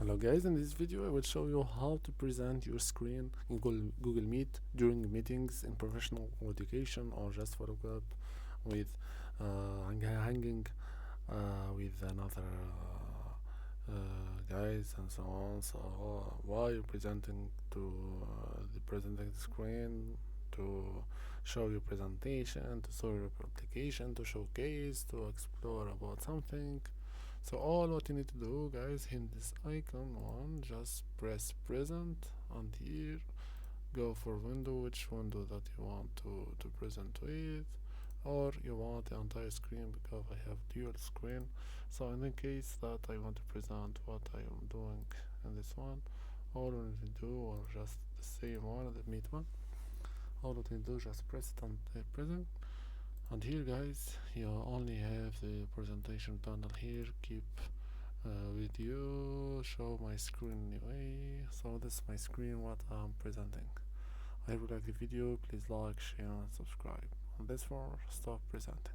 Hello guys, in this video I will show you how to present your screen in Google Meet during meetings in professional education or just for a club with hanging with another guys and so on. So while you're presenting to presenting the screen to show your presentation, to show your application, to showcase, to explore about something. So all what you need to do guys, in this icon one, just press present, and here go for window, which window that you want to present with, or you want the entire screen because I have dual screen. So in the case that I want to present what I am doing in this one, all we need to do, or just the same one, the meet one, all what you do, just press it on present. And here guys, you only have the presentation panel here. Keep with you, show my screen anyway. So this is my screen, what I'm presenting. I hope you like the video. Please like, share and subscribe. And that's for stop presenting.